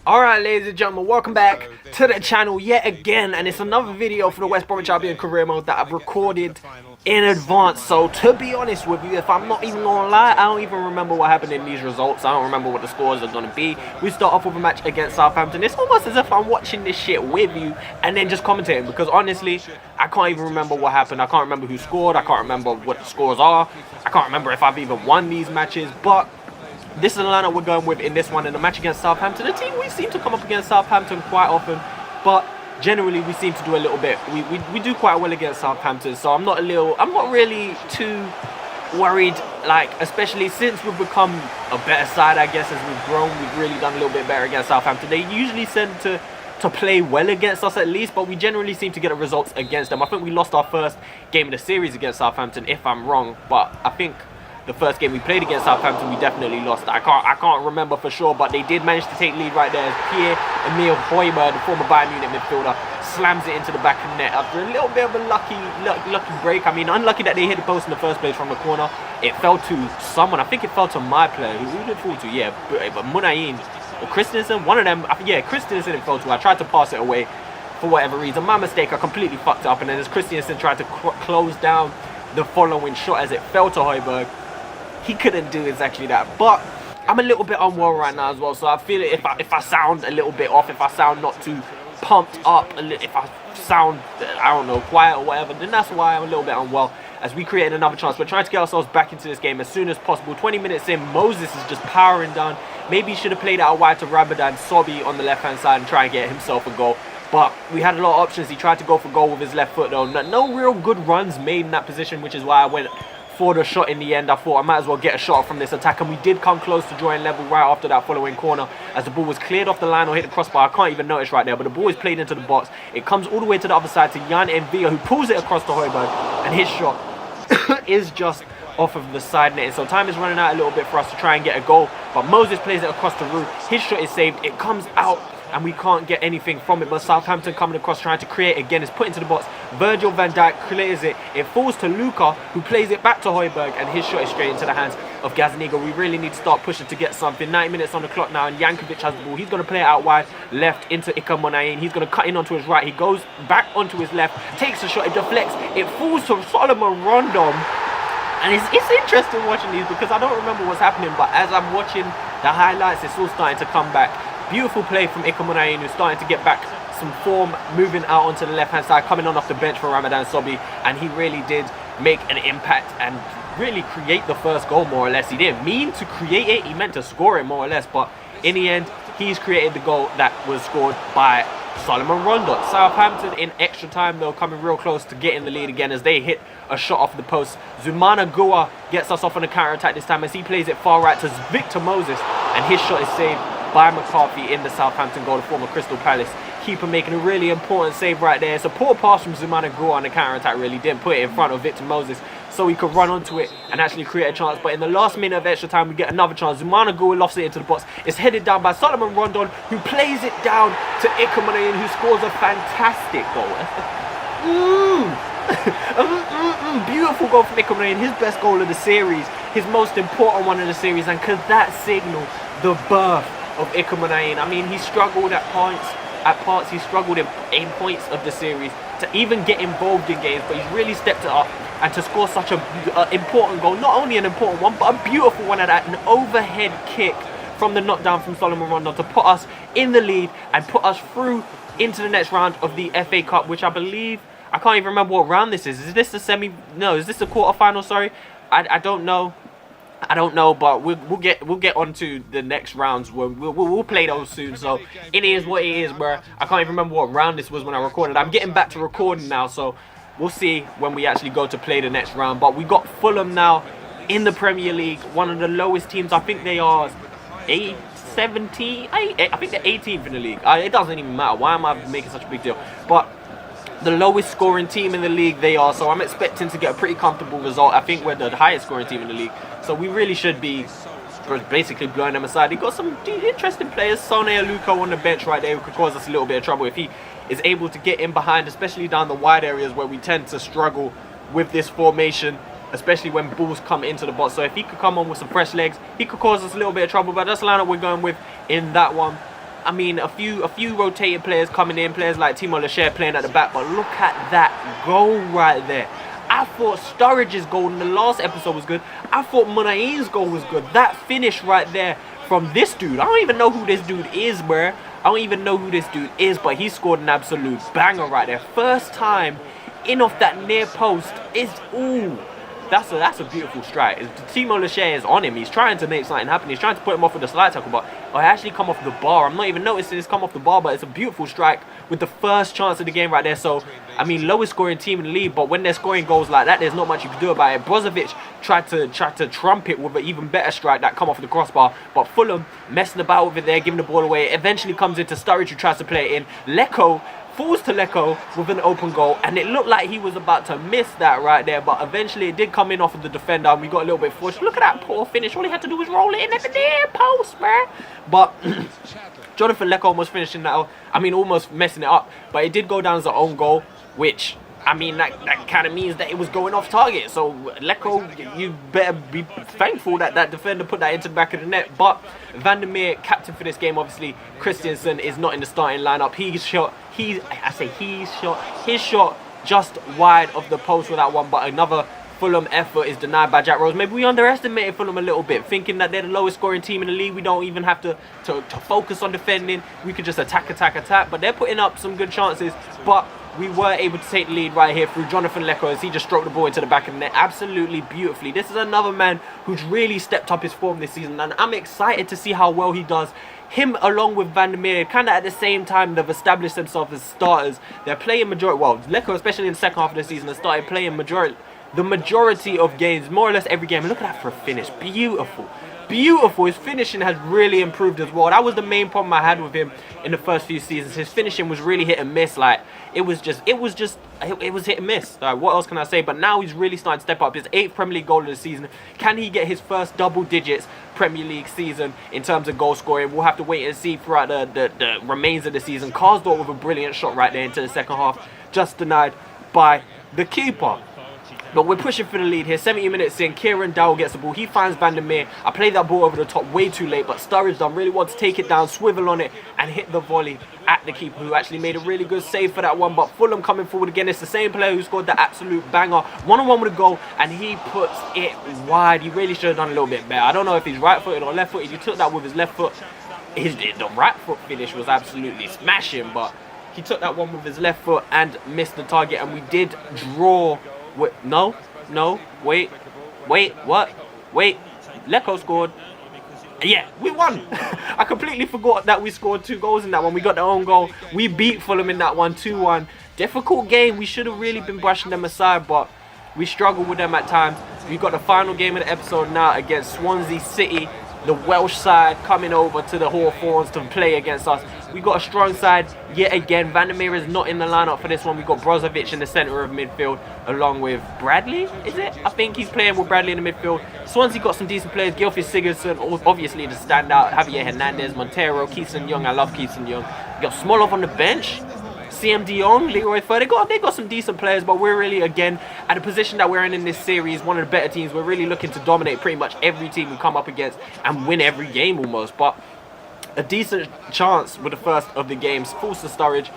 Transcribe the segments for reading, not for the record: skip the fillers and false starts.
Alright, ladies and gentlemen, welcome back to the channel yet again, and it's another video for the West Bromwich Albion career mode that I've recorded in advance. So to be honest with you, if I'm not even gonna lie, I don't even remember what happened in these results. I don't remember what the scores are gonna be. We start off with a match against Southampton. It's almost as if I'm watching this shit with you and then just commentating, because honestly I can't even remember what happened. I can't remember who scored. I can't remember what the scores are. I can't remember if I've even won these matches. But this is the lineup we're going with in this one, in the match against Southampton. A team we seem to come up against Southampton quite often, but generally we seem to do a little bit. We do quite well against Southampton, so I'm not really too worried. Like, especially since we've become a better side, I guess, as we've grown, we've really done a little bit better against Southampton. They usually tend to play well against us at least, but we generally seem to get the results against them. I think we lost our first game of the series against Southampton, if I'm wrong, but I think the first game we played against Southampton, we definitely lost. I can't remember for sure, but they did manage to take lead right there as Pierre-Emile Højbjerg, the former Bayern Munich midfielder, slams it into the back of the net after a little bit of a lucky break. I mean, unlucky that they hit the post in the first place from the corner. It fell to someone. I think it fell to my player. Who did it fall to? Yeah, but Munayin or Christensen, one of them. Yeah, Christensen it fell to. I tried to pass it away for whatever reason. My mistake. I completely fucked up, and then as Christensen tried to close down the following shot as it fell to Højbjerg, he couldn't do exactly that. But I'm a little bit unwell right now as well, so I feel it if I sound a little bit off, if I sound not too pumped up, if I sound, I don't know, quiet or whatever, then that's why I'm a little bit unwell. As we create another chance, we're trying to get ourselves back into this game as soon as possible. 20 minutes in, Moses is just powering down. Maybe he should have played out wide to Ramadan Sobhi on the left hand side and try and get himself a goal. But we had a lot of options. He tried to go for goal with his left foot though. No real good runs made in that position, which is why I went for the shot in the end. I thought I might as well get a shot from this attack, and we did come close to drawing level right after that following corner as the ball was cleared off the line or hit the crossbar. I can't even notice right there, but the ball is played into the box. It comes all the way to the other side to Jan Envia, who pulls it across to Højbjerg, and his shot is just off of the side net. So time is running out a little bit for us to try and get a goal, but Moses plays it across the roof. His shot is saved. It comes out and we can't get anything from it, but Southampton coming across trying to create again is put into the box. Virgil van Dijk clears it. It falls to Luka, who plays it back to Højbjerg, and his shot is straight into the hands of Gazaniga. We really need to start pushing to get something. 90 minutes on the clock now, and Jankovic has the ball. He's going to play it out wide left into Ilkay Munayin. He's going to cut in onto his right. He goes back onto his left, takes a shot, it deflects. It falls to Solomon Rondon. And it's interesting watching these, because I don't remember what's happening, but as I'm watching the highlights, it's all starting to come back. Beautiful play from Ilkay Munayin, who's starting to get back some form, moving out onto the left hand side, coming on off the bench for Ramadan Sobhi, and he really did make an impact and really create the first goal, more or less. He didn't mean to create it, he meant to score it, more or less, but in the end he's created the goal that was scored by Solomon Rondon. Southampton in extra time though, coming real close to getting the lead again as they hit a shot off the post. Zoumana Gua gets us off on a counter attack this time as he plays it far right to Victor Moses, and his shot is saved by McCarthy in the Southampton goal, the former Crystal Palace keeper, making a really important save right there. It's a poor pass from Zoumana Gua on the counter attack, really didn't put it in front of Victor Moses so he could run onto it and actually create a chance. But in the last minute of extra time we get another chance. Zoumana Gua lofts it into the box. It's headed down by Solomon Rondon, who plays it down to Ilkay Munayin, who scores a fantastic goal. Beautiful goal from Ilkay Munayin, his best goal of the series, his most important one of the series, and could that signal the birth of Ilkay Munayin? I mean, he struggled at parts he struggled in points of the series to even get involved in games, but he's really stepped it up, and to score such an important goal, not only an important one, but a beautiful one at that, an overhead kick from the knockdown from Solomon Rondon to put us in the lead and put us through into the next round of the FA Cup, which I believe, I can't even remember what round this is. Is this the semi? No, is this the quarter-final? Sorry, I don't know. I don't know, but we'll get on to the next rounds. We'll play those soon. So it is what it is, bro. I can't even remember what round this was when I recorded. I'm getting back to recording now, so we'll see when we actually go to play the next round. But we got Fulham now in the Premier League, one of the lowest teams. I think they are 17. I think they're 18th in the league. It doesn't even matter. Why am I making such a big deal? But the lowest scoring team in the league they are, so I'm expecting to get a pretty comfortable result. I think we're the highest scoring team in the league, so we really should be basically blowing them aside. He got some interesting players. Sone Aluko on the bench right there, who could cause us a little bit of trouble if he is able to get in behind, especially down the wide areas where we tend to struggle with this formation, especially when balls come into the box. So if he could come on with some fresh legs, he could cause us a little bit of trouble, but that's the lineup we're going with in that one. I mean, a few rotated players coming in, players like Timo Lachey playing at the back, but look at that goal right there. I thought Sturridge's goal in the last episode was good. I thought Munain's goal was good. That finish right there from this dude. I don't even know who this dude is, bruh. I don't even know who this dude is, but he scored an absolute banger right there. First time in off that near post is, ooh. That's a beautiful strike. Timo Lachey is on him. He's trying to make something happen. He's trying to put him off with a slide tackle, but I actually come off the bar. I'm not even noticing it's come off the bar, but it's a beautiful strike with the first chance of the game right there. So, I mean, lowest scoring team in the league, but when they're scoring goals like that, there's not much you can do about it. Brozovic tried to trump it with an even better strike that come off the crossbar, but Fulham messing about with it there, giving the ball away. It eventually comes into Sturridge, who tries to play it in. Lecco falls to Lecco with an open goal, and it looked like he was about to miss that right there, but eventually it did come in off of the defender, and we got a little bit forced. Look at that poor finish. All he had to do was roll it in at the near post, man. But Jonathan Lecco almost finishing that, I mean, almost messing it up, but it did go down as an own goal, which, I mean, that kind of means that it was going off target. So Lecco, you better be thankful that that defender put that into the back of the net. But Van der Meer, captain for this game, obviously Christensen is not in the starting lineup. His shot just wide of the post with that one, but another Fulham effort is denied by Jack Rose. Maybe we underestimated Fulham a little bit, thinking that they're the lowest scoring team in the league. We don't even have to focus on defending. We could just attack. But they're putting up some good chances. But we were able to take the lead right here through Jonathan Lecco as he just stroked the ball into the back of the net absolutely beautifully. This is another man who's really stepped up his form this season, and I'm excited to see how well he does. Him along with Van der Meer, kind of at the same time, they've established themselves as starters. They're playing majority, well, Lecco, especially in the second half of the season, has started playing the majority of games, more or less every game. And look at that for a finish. Beautiful. Beautiful. His finishing has really improved as well. That was the main problem I had with him in the first few seasons. His finishing was really hit and miss. Like, it was hit and miss. Like, what else can I say? But now he's really starting to step up. His 8th Premier League goal of the season. Can he get his first double digits Premier League season in terms of goal scoring? We'll have to wait and see throughout the remains of the season. Karsdorp with a brilliant shot right there into the second half, just denied by the keeper. But we're pushing for the lead here. 70 minutes in, Kieran Dowell gets the ball. He finds Van der Meer. I played that ball over the top way too late, but Sturridge done really want to take it down, swivel on it, and hit the volley at the keeper, who actually made a really good save for that one. But Fulham coming forward again. It's the same player who scored the absolute banger. One-on-one with a goal, and he puts it wide. He really should have done a little bit better. I don't know if he's right-footed or left-footed. He took that with his left foot. The right foot finish was absolutely smashing, but he took that one with his left foot and missed the target, and we did draw. Wait, wait, what? Wait, Lecco scored. Yeah, we won. I completely forgot that we scored 2 goals in that one. We got their own goal. We beat Fulham in that one, 2-1. Difficult game. We should have really been brushing them aside, but we struggled with them at times. We've got the final game of the episode now against Swansea City. The Welsh side coming over to the Hawthorns to play against us. We got a strong side yet again. Van der Meer is not in the lineup for this one. We got Brozovic in the centre of midfield along with Bradley, is it? I think he's playing with Bradley in the midfield. Swansea got some decent players. Gylfi Sigurdsson, obviously the standout. Javier Hernandez, Montero, Keeson Young. I love Keeson Young. We got Smolov on the bench. CM De Jong, Leroy Fer, they got some decent players, but we're really, again, at a position that we're in this series, one of the better teams. We're really looking to dominate pretty much every team we come up against and win every game almost. But a decent chance with the first of the games. Falls to Sturridge.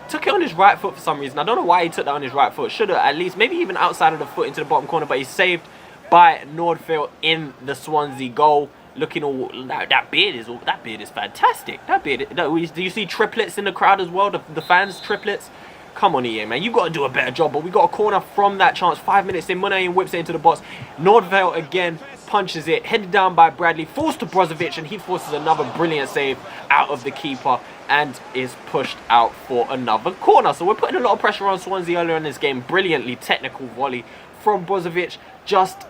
Took it on his right foot for some reason. I don't know why he took that on his right foot. Should have at least, maybe even outside of the foot into the bottom corner, but he's saved by Nordfeldt in the Swansea goal. Looking all that beard is fantastic. Do you see triplets in the crowd as well? The fans triplets. Come on, EA, man. You've got to do a better job. But we got a corner from that chance. 5 minutes in, Munain whips it into the box. Nordfeldt again punches it, headed down by Bradley, falls to Brozovic, and he forces another brilliant save out of the keeper and is pushed out for another corner. So we're putting a lot of pressure on Swansea earlier in this game. Brilliantly technical volley from Brozovic. Just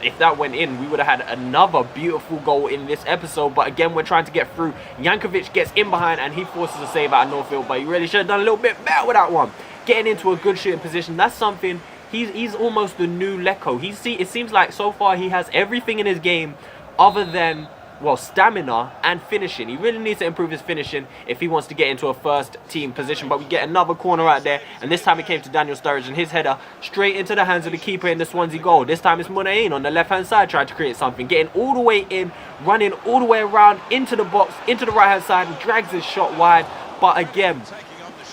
if that went in, we would have had another beautiful goal in this episode. But again, we're trying to get through. Jankovic gets in behind and he forces a save out of Northfield, but he really should have done a little bit better with that one. Getting into a good shooting position, that's something. He's almost the new Lecco. It seems like so far he has everything in his game other than well, stamina and finishing. He really needs to improve his finishing if he wants to get into a first team position. But we get another corner out there, and this time it came to Daniel Sturridge, and his header straight into the hands of the keeper in the Swansea goal. This time it's Munain on the left hand side trying to create something, getting all the way in, running all the way around into the box, into the right hand side, and drags his shot wide. But again,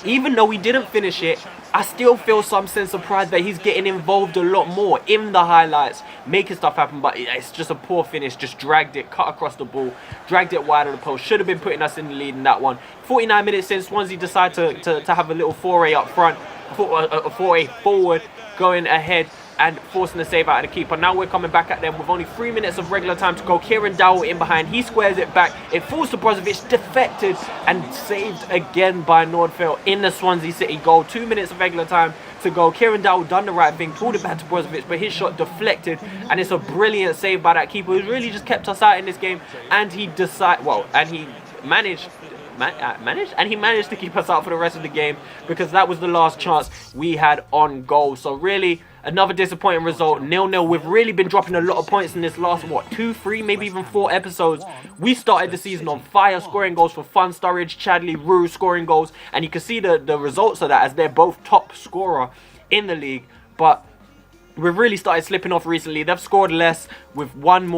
even though we didn't finish it, I still feel some sense of pride that he's getting involved a lot more in the highlights, making stuff happen. But it's just a poor finish, just dragged it, cut across the ball, dragged it wide of the post. Should have been putting us in the lead in that one. 49 minutes in, Swansea decide to have a little foray up front, a foray forward, going ahead and forcing the save out of the keeper. Now we're coming back at them with only 3 minutes of regular time to go. Kieran Dowell in behind, he squares it back, it falls to Brozovic, deflected and saved again by Nordfeld in the Swansea City goal. 2 minutes of regular time to go. Kieran Dowell done the right thing, pulled it back to Brozovic, but his shot deflected, and it's a brilliant save by that keeper who's really just kept us out in this game. And he managed to keep us out for the rest of the game, because that was the last chance we had on goal. So really, another disappointing result, 0-0. We've really been dropping a lot of points in this last, 2, 3, maybe even 4 episodes. We started the season on fire, scoring goals for fun. Sturridge, Chadley, Rue scoring goals, and you can see the results of that as they're both top scorer in the league. But we've really started slipping off recently. They've scored less with one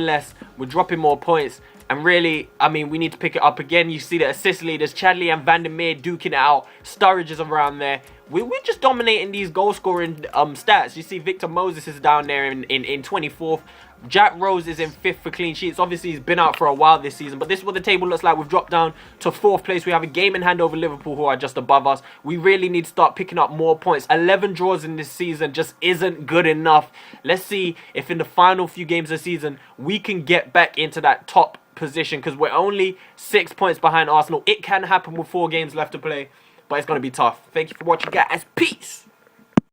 less. We're dropping more points. And really, we need to pick it up again. You see the assist leaders, Chadley and Van der Meer duking it out. Sturridge is around there. We're just dominating these goal scoring stats. You see Victor Moses is down there in 24th. Jack Rose is in 5th for clean sheets. Obviously, he's been out for a while this season, but this is what the table looks like. We've dropped down to 4th place. We have a game in hand over Liverpool, who are just above us. We really need to start picking up more points. 11 draws in this season just isn't good enough. Let's see if in the final few games of the season, we can get back into that top position, because we're only 6 points behind Arsenal. It can happen with 4 games left to play, but it's going to be tough. Thank you for watching, guys. Peace.